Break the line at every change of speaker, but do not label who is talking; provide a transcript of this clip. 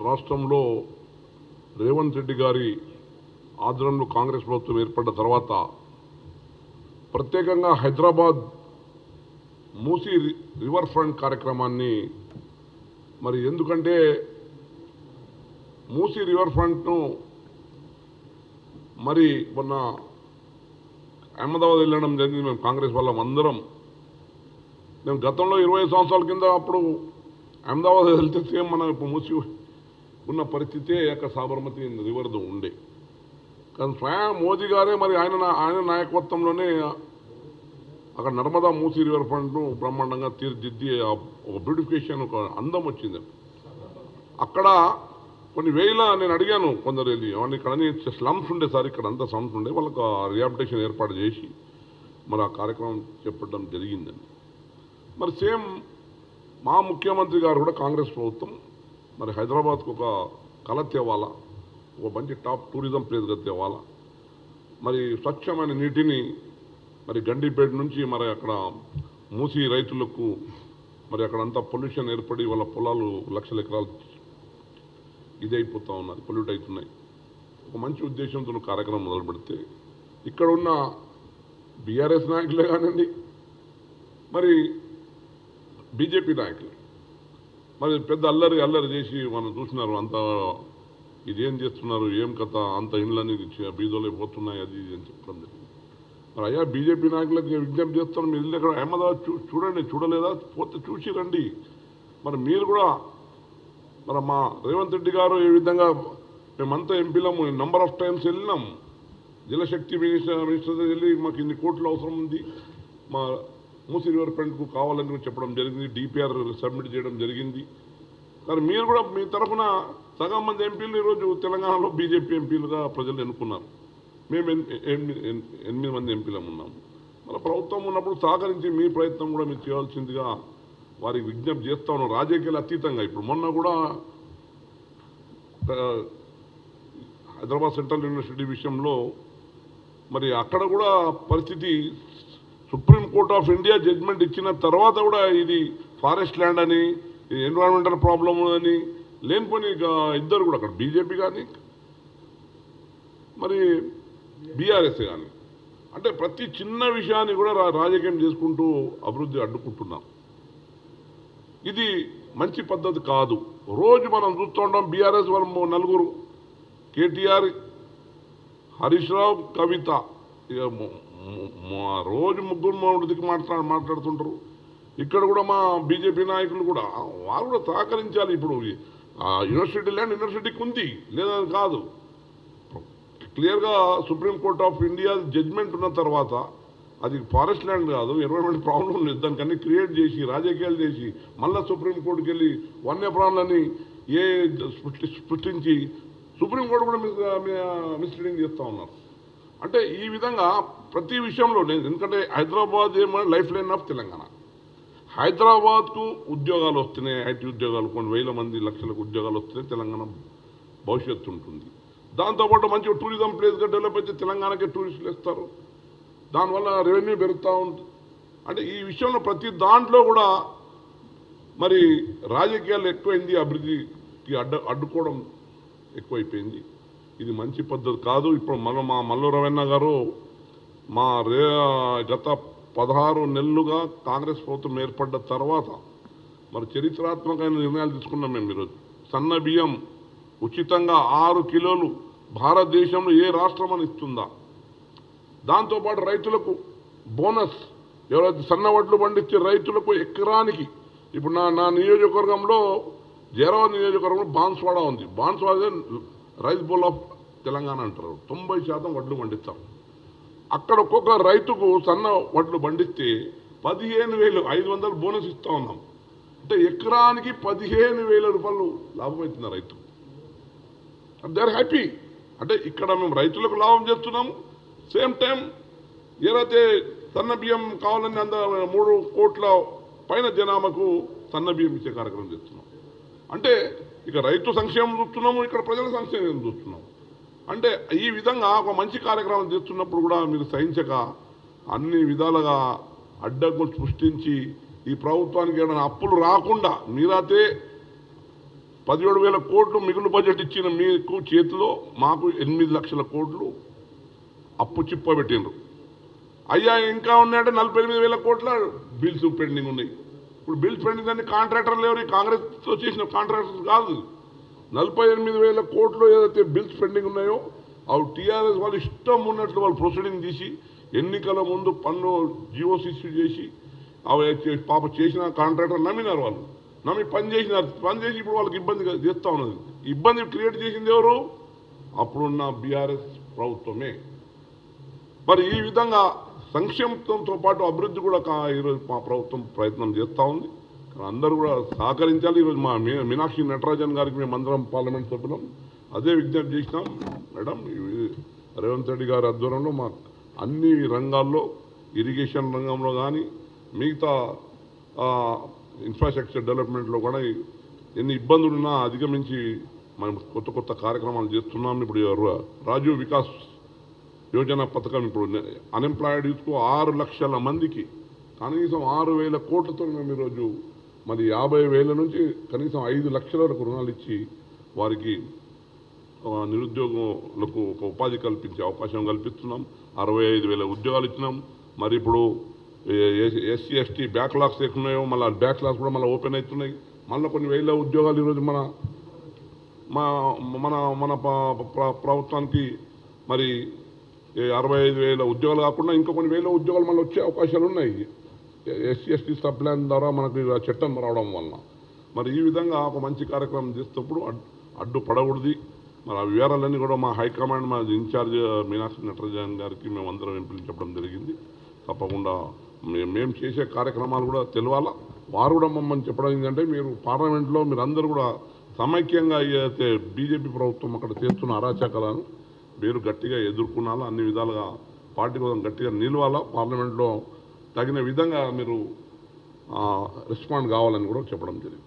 రాష్ట్రంలో రేవంత్ రెడ్డి గారి ఆధ్వర్యంలో కాంగ్రెస్ ప్రభుత్వం ఏర్పడ్డ తర్వాత ప్రత్యేకంగా హైదరాబాద్ మూసీ రివర్ ఫ్రంట్ కార్యక్రమాన్ని మరి ఎందుకంటే మూసీ రివర్ ఫ్రంట్ను మరి మొన్న అహ్మదాబాద్ వెళ్ళడం జరిగింది. మేము కాంగ్రెస్ వాళ్ళం అందరం మేము గతంలో 20 సంవత్సరాల కింద అప్పుడు అహ్మదాబాద్ వెళ్తే సేమ్ మన ఇప్పుడు మూసి ఉన్న పరిస్థితే అక్కడ సాబర్మతి రివర్దు ఉండే. కానీ స్వయం మోదీ గారే మరి ఆయన నాయకత్వంలోనే అక్కడ నర్మదా మూసీ రివర్ ఫ్రంట్ను బ్రహ్మాండంగా తీర్చిదిద్ది ఒక బ్యూటిఫికేషన్ ఒక అందం వచ్చింది. అక్కడ కొన్ని వేల నేను అడిగాను కొందరు వెళ్ళి అవన్నీ ఇక్కడ స్లమ్స్ ఉండే సార్, ఇక్కడ అంతా స్లమ్స్ ఉండే, వాళ్ళకు రిహాబిలిటేషన్ ఏర్పాటు చేసి మరి ఆ కార్యక్రమం చెప్పడం జరిగిందండి. మరి సేమ్ మా ముఖ్యమంత్రి గారు కూడా కాంగ్రెస్ ప్రభుత్వం మరి హైదరాబాద్కు ఒక కళ తేవాలా, ఒక మంచి టాప్ టూరిజం ప్లేస్గా తేవాలా, మరి స్వచ్ఛమైన నీటిని మరి గండిపేట నుంచి మరి అక్కడ మూసి రైతులకు మరి అక్కడంతా పొల్యూషన్ ఏర్పడి వాళ్ళ పొలాలు లక్షల ఎకరాలు ఇదైపోతూ ఉన్నారు, పొల్యూట్ అవుతున్నాయి. ఒక మంచి ఉద్దేశంతో కార్యక్రమం మొదలు పెడితే ఇక్కడ ఉన్న బీఆర్ఎస్ నాయకులే కానివ్వండి, మరి బీజేపీ నాయకులు మరి పెద్ద అల్లరి చేసి మనం చూసినారు. అంత ఇదేం చేస్తున్నారు, ఏం కథ, అంత ఇండ్లన్నీ బీదోలే పోతున్నాయి అది ఇది అని చెప్పడం జరిగింది. మరి అయ్యా బీజేపీ నాయకులకు విజ్ఞప్తి చేస్తాను, మీరు ఇల్లు ఎక్కడ అహ్మదాబాద్ చూడండి, చూడలేదా, పోతే చూసి రండి. మరి మీరు కూడా మరి మా రేవంత్ రెడ్డి గారు ఏ విధంగా మేమంతా ఎంపీలము నెంబర్ ఆఫ్ టైమ్స్ వెళ్ళినాం, జలశక్తి మినిస్టర్ వెళ్ళి మాకు ఇన్ని కోట్లు అవసరం ఉంది, మా మూసీ రివర్ ఫ్రంట్కు కావాలని చెప్పడం జరిగింది, డిపిఆర్ సబ్మిట్ చేయడం జరిగింది. కానీ మీరు కూడా మీ తరఫున సగం మంది ఎంపీలు ఈరోజు తెలంగాణలో బీజేపీ ఎంపీలుగా ప్రజలు ఎన్నుకున్నారు. మేము 8 మంది ఎంపీలం ఉన్నాము. మన ప్రభుత్వం ఉన్నప్పుడు సహకరించి మీ ప్రయత్నం కూడా మీరు చేయాల్సిందిగా వారికి విజ్ఞప్తి చేస్తా ఉన్నాం, రాజకీయాలు అతీతంగా. ఇప్పుడు మొన్న కూడా హైదరాబాద్ సెంట్రల్ యూనివర్సిటీ విషయంలో మరి అక్కడ కూడా పరిస్థితి Supreme Court of India judgment ఇచ్చిన తర్వాత కూడా ఇది ఫారెస్ట్ ల్యాండ్ అని, ఎన్విరాన్మెంటల్ ప్రాబ్లమ్ అని లేనిపోని ఇద్దరు కూడా అక్కడ బీజేపీ కానీ మరి బీఆర్ఎస్ కానీ అంటే ప్రతి చిన్న విషయాన్ని కూడా రాజకీయం చేసుకుంటూ అభివృద్ధి అడ్డుకుంటున్నాం. ఇది మంచి పద్ధతి కాదు. రోజు మనం చూస్తూ ఉంటాం బీఆర్ఎస్ వాళ్ళు నలుగురు, కేటీఆర్, హరీష్ రావు, కవిత, ఇక రోజు ముగ్గురు మూడుదికి మాట్లాడుతుంటారు. ఇక్కడ కూడా మా బీజేపీ నాయకులు కూడా వారు కూడా సహకరించాలి. ఇప్పుడు యూనివర్సిటీ ల్యాండ్ యూనివర్సిటీకి ఉంది లేదని కాదు, క్లియర్గా Supreme Court of India judgment ఉన్న తర్వాత అది ఫారెస్ట్ ల్యాండ్ కాదు, ఎన్విరాన్మెంట్ ప్రాబ్లం లేదు, దానికి అన్ని క్రియేట్ చేసి రాజకీయాలు చేసి మళ్ళీ సుప్రీంకోర్టుకి వెళ్ళి వన్యప్రాణులని సృష్టించి సుప్రీంకోర్టు కూడా మిస్లీడింగ్ చేస్తూ ఉన్నారు. అంటే ఈ విధంగా ప్రతి విషయంలో ఎందుకంటే హైదరాబాద్ ఏమో లైఫ్ లైన్ ఆఫ్ తెలంగాణ. హైదరాబాద్కు ఉద్యోగాలు వస్తున్నాయి, ఐటీ ఉద్యోగాలు, కొన్ని వేల మంది లక్షలకు ఉద్యోగాలు వస్తున్నాయి, తెలంగాణ భవిష్యత్తు ఉంటుంది. దాంతోపాటు మంచి టూరిజం ప్లేస్గా డెవలప్ అయితే తెలంగాణకే టూరిస్టులు ఇస్తారు, దానివల్ల రెవెన్యూ పెరుగుతూ ఉంటుంది. అంటే ఈ విషయంలో ప్రతి దాంట్లో కూడా మరి రాజకీయాలు ఎక్కువైంది, అభివృద్ధికి అడ్డుకోవడం ఎక్కువైపోయింది. ఇది మంచి పద్ధతి కాదు. ఇప్పుడు మా మల్లు రవీణ గారు గత 16 నెలలుగా కాంగ్రెస్ ప్రభుత్వం ఏర్పడ్డ తర్వాత మరి చరిత్రాత్మకమైన నిర్ణయాలు తీసుకున్నాం మేము. ఈరోజు సన్న బియ్యం ఉచితంగా 6 కిలోలు భారతదేశంలో ఏ రాష్ట్రం అని ఇస్తుందా, దాంతోపాటు రైతులకు బోనస్, ఎవరైతే సన్న వడ్లు పండించే రైతులకు ఎకరానికి ఇప్పుడు నా నియోజకవర్గంలో జైరాబాద్ నియోజకవర్గంలో బాన్స్వాడ ఉంది. Banswada rice bowl of Telangana అంటారు, 90% వడ్లు పండిస్తారు. అక్కడ ఒక్కొక్క రైతుకు సన్న వడ్లు పండిస్తే 15,500 బోనస్ ఇస్తూ ఉన్నాం. అంటే ఎకరానికి 15,000 రూపాయలు లాభం అవుతుంది రైతు. They are happy. అంటే ఇక్కడ మేము రైతులకు లాభం చేస్తున్నాము, సేమ్ టైం ఏదైతే సన్న బియ్యం కావాలని 3 కోట్ల పైన జనాభాకు సన్న బియ్యం ఇచ్చే కార్యక్రమం చేస్తున్నాం. అంటే ఇక రైతు సంక్షేమం చూస్తున్నాము, ఇక్కడ ప్రజల సంక్షేమం చూస్తున్నాము. అంటే ఈ విధంగా ఒక మంచి కార్యక్రమం చేస్తున్నప్పుడు కూడా మీరు సహించక అన్ని విధాలుగా అడ్డంకులు సృష్టించి ఈ ప్రభుత్వానికి ఏదైనా అప్పులు రాకుండా మీరైతే 17,000 కోట్లు మిగులు బడ్జెట్ ఇచ్చిన మీకు చేతిలో మాకు 8 లక్షల కోట్లు అప్పు చిప్పబెట్టిండ్రు. అయ్యా ఇంకా ఉన్నాయంటే 48,000 కోట్ల బిల్స్ పెండింగ్ ఉన్నాయి. ఇప్పుడు బిల్స్ పెండింగ్ అన్ని కాంట్రాక్టర్లు ఎవరు? కాంగ్రెస్తో చేసిన కాంట్రాక్టర్స్ కాదు. 48,000 కోట్లు ఏదైతే బిల్స్ పెండింగ్ ఉన్నాయో అవి టీఆర్ఎస్ వాళ్ళు ఇష్టం ఉన్నట్లు వాళ్ళు ప్రొసీడింగ్ తీసి ఎన్నికల ముందు పన్ను జియోస్ ఇష్యూ చేసి అవి పాప చేసిన కాంట్రాక్టర్ నమ్మినారు. వాళ్ళు నమ్మి పని చేసి ఇప్పుడు వాళ్ళకి ఇబ్బంది చేస్తూ ఉన్నది. ఇబ్బంది క్రియేట్ చేసింది ఎవరు? అప్పుడున్న బీఆర్ఎస్ ప్రభుత్వమే. మరి ఈ విధంగా సంక్షేమంతో పాటు అభివృద్ధి కూడా ఈరోజు మా ప్రభుత్వం ప్రయత్నం చేస్తూ ఉంది. అందరూ కూడా సహకరించాలి. ఈరోజు మా మీనాక్షి నటరాజన్ గారికి మేము అందరం పార్లమెంట్ సభ్యులం అదే విజ్ఞప్తి చేసినాం. మేడం, రేవంత్ రెడ్డి గారి ఆధ్వర్యంలో మా అన్ని రంగాల్లో ఇరిగేషన్ రంగంలో కానీ మిగతా ఇన్ఫ్రాస్ట్రక్చర్ డెవలప్మెంట్లో కూడా ఎన్ని ఇబ్బందులున్నా అధిగమించి మనం కొత్త కార్యక్రమాలు చేస్తున్నాం. ఇప్పుడు రాజీవ్ వికాస్ యోజన పథకం ఇప్పుడు అన్ఎంప్లాయిడ్ యూత్కు 6 లక్షల మందికి కనీసం 6,000 కోట్లతో మేము ఈరోజు మరి 50,000 నుంచి కనీసం 5 లక్షల వరకు రుణాలు ఇచ్చి వారికి నిరుద్యోగులకు ఒక ఉపాధి కల్పించే అవకాశం కల్పిస్తున్నాం. 65,000 ఉద్యోగాలు ఇచ్చినాం. మరి ఇప్పుడు ఎస్సీ ఎస్టీ బ్యాక్లాగ్స్ ఎక్కున్నాయో మళ్ళీ బ్యాక్లాగ్స్ కూడా మళ్ళీ ఓపెన్ అవుతున్నాయి. మళ్ళీ కొన్ని వేల ఉద్యోగాలు ఈరోజు మన మన మన ప్రభుత్వానికి మరి 65,000 ఉద్యోగాలు కాకుండా ఇంకా కొన్ని వేల ఉద్యోగాలు మళ్ళీ వచ్చే అవకాశాలు ఉన్నాయి ఎస్సీ ఎస్టీ సబ్ ప్లాన్ ద్వారా మనకి చట్టం రావడం వలన. మరి ఈ విధంగా ఒక మంచి కార్యక్రమం చేసేటప్పుడు అడ్డుపడకూడదు. మరి ఆ వివరాలన్నీ కూడా మా హైకమాండ్ మా ఇన్ఛార్జ్ మీనాక్షి నటరాజన్ గారికి మేమందరం ఎంపికలు చెప్పడం జరిగింది. తప్పకుండా మేము చేసే కార్యక్రమాలు కూడా తెలియాలా. వారు కూడా మమ్మల్ని చెప్పడం ఏంటంటే మీరు పార్లమెంట్లో మీరు అందరూ కూడా సమైక్యంగా అయితే బీజేపీ ప్రభుత్వం అక్కడ చేస్తున్న అరాచకాలను మీరు గట్టిగా ఎదుర్కొనాలా. అన్ని విధాలుగా పార్టీ కోసం గట్టిగా నిలవాలా. పార్లమెంట్లో తగిన విధంగా మీరు రెస్పాండ్ కావాలని కూడా చెప్పడం జరిగింది.